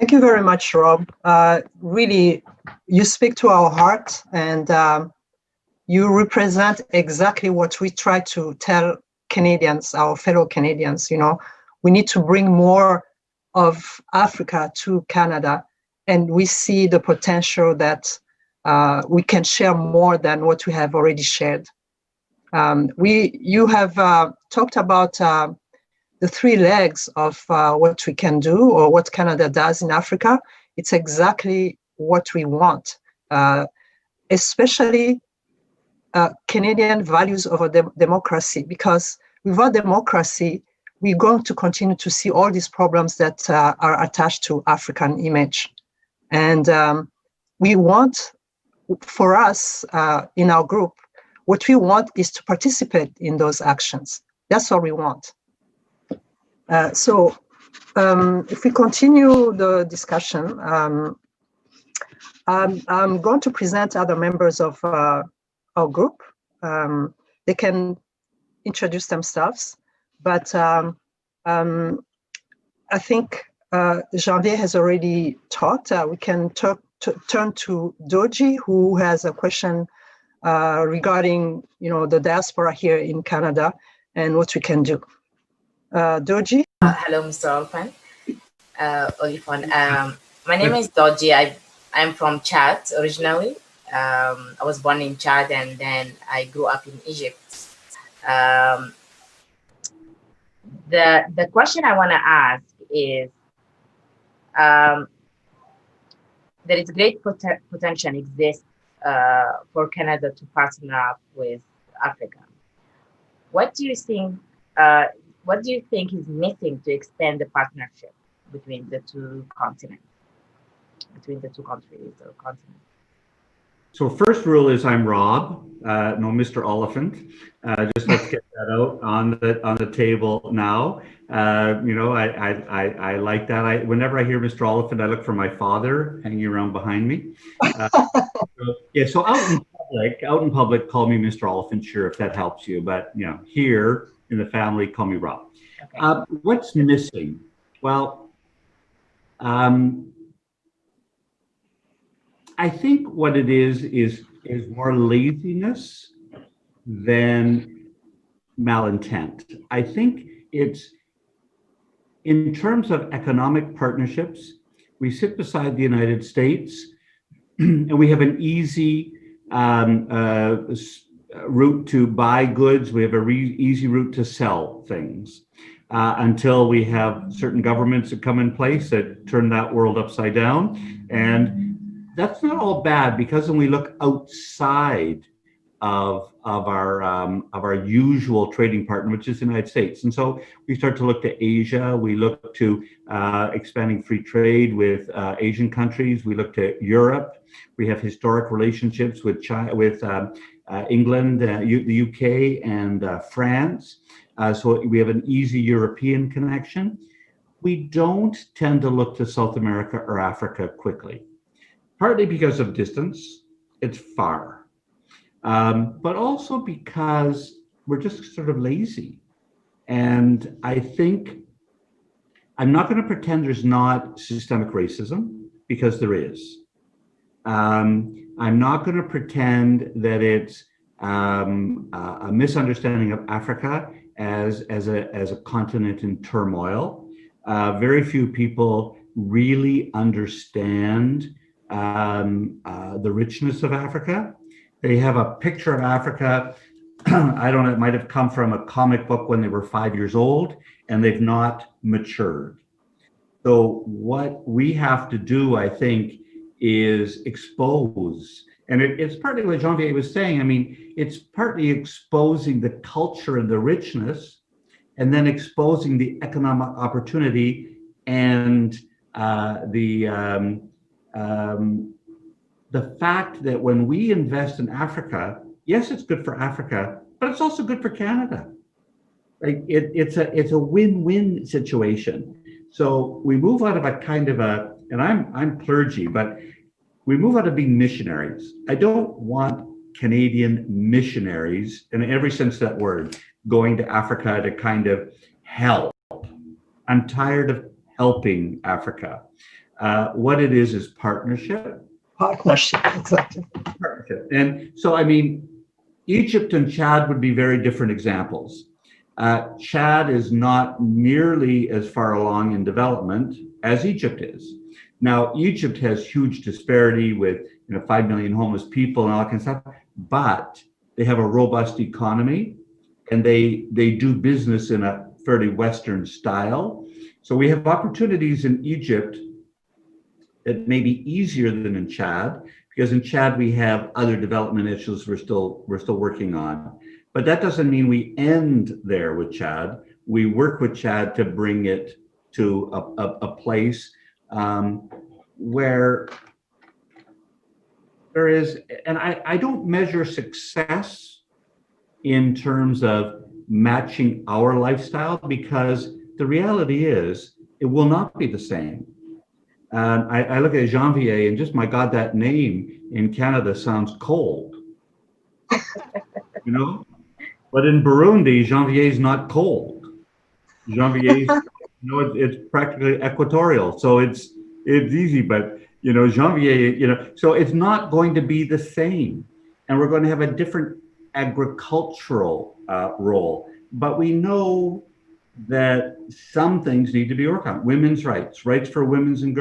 Thank you very much, Rob. Really, you speak to our heart, and you represent exactly what we try to tell Canadians, our fellow Canadians. We need to bring more of Africa to Canada, and we see the potential that we can share more than what we have already shared. You have talked about the three legs of what we can do or what Canada does in Africa. It's exactly what we want, especially Canadian values over democracy, because without democracy, we're going to continue to see all these problems that are attached to African image. And we want, for us in our group, what we want is to participate in those actions. That's what we want. So if we continue the discussion, I'm going to present other members of our group. They can introduce themselves, but I think Janvier has already talked. We can turn to Dodji, who has a question regarding the diaspora here in Canada and what we can do. Dodji? Hello, Mr. Oliphant. My name is Dodji. I'm from Chad originally. I was born in Chad and then I grew up in Egypt. The question I want to ask is, there is great potential exists for Canada to partner up with Africa. What do you think is missing to expand the partnership between the two continents, between the two countries or continents? So first rule is I'm Rob, no Mr. Oliphant. Just let's get that out on the table now. I like that. Whenever I hear Mr. Oliphant, I look for my father hanging around behind me. So out in public, call me Mr. Oliphant, sure, if that helps you. But here in the family, call me Rob. Okay. What's missing? Well, I think what it is more laziness than malintent. I think it's, in terms of economic partnerships, we sit beside the United States and we have an easy route to buy goods. We have a easy route to sell things until we have certain governments that come in place that turn that world upside down. And that's not all bad, because when we look outside of our usual trading partner, which is the United States, and so we start to look to Asia, we look to expanding free trade with Asian countries, we look to Europe, we have historic relationships with China, with England, the UK, and France. So we have an easy European connection. We don't tend to look to South America or Africa quickly. Partly because of distance, it's far, but also because we're just sort of lazy. And I think, I'm not going to pretend there's not systemic racism, because there is. I'm not going to pretend that it's a misunderstanding of Africa as a continent in turmoil. Very few people really understand the richness of Africa. They have a picture of Africa, I don't know, it might have come from a comic book when they were 5 years old, and they've not matured. So what we have to do, I think, is expose, and it's partly what Janvier was saying. I mean, it's partly exposing the culture and the richness, and then exposing the economic opportunity and the fact that when we invest in Africa, yes, it's good for Africa, but it's also good for Canada. Like it's a win-win situation. So we move out of a kind of a, and I'm clergy, but we move out of being missionaries. I don't want Canadian missionaries, in every sense of that word, going to Africa to kind of help. I'm tired of helping Africa. What it is partnership. Partnership, exactly. Partnership. And so, I mean, Egypt and Chad would be very different examples. Chad is not nearly as far along in development as Egypt is. Now, Egypt has huge disparity with 5 million homeless people and all that kind of stuff, but they have a robust economy and they do business in a fairly Western style. So we have opportunities in Egypt that may be easier than in Chad, because in Chad we have other development issues we're still working on. But that doesn't mean we end there with Chad. We work with Chad to bring it to a place where there is, and I don't measure success in terms of matching our lifestyle, because the reality is it will not be the same. I look at Janvier and just, my God, that name in Canada sounds cold, But in Burundi, Janvier is not cold. Janvier, it's practically equatorial, so it's easy. But Janvier, so it's not going to be the same, and we're going to have a different agricultural role. But we know that some things need to be worked on. Women's rights for women and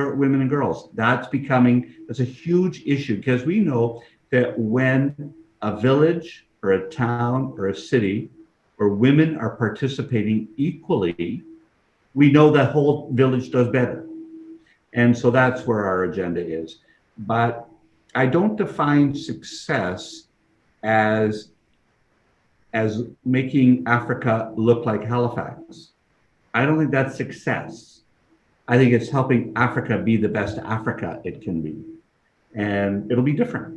girls. That's a huge issue, because we know that when a village or a town or a city where women are participating equally, we know that whole village does better. And so that's where our agenda is. But I don't define success as making Africa look like Halifax. I don't think that's success. I think it's helping Africa be the best Africa it can be. And it'll be different.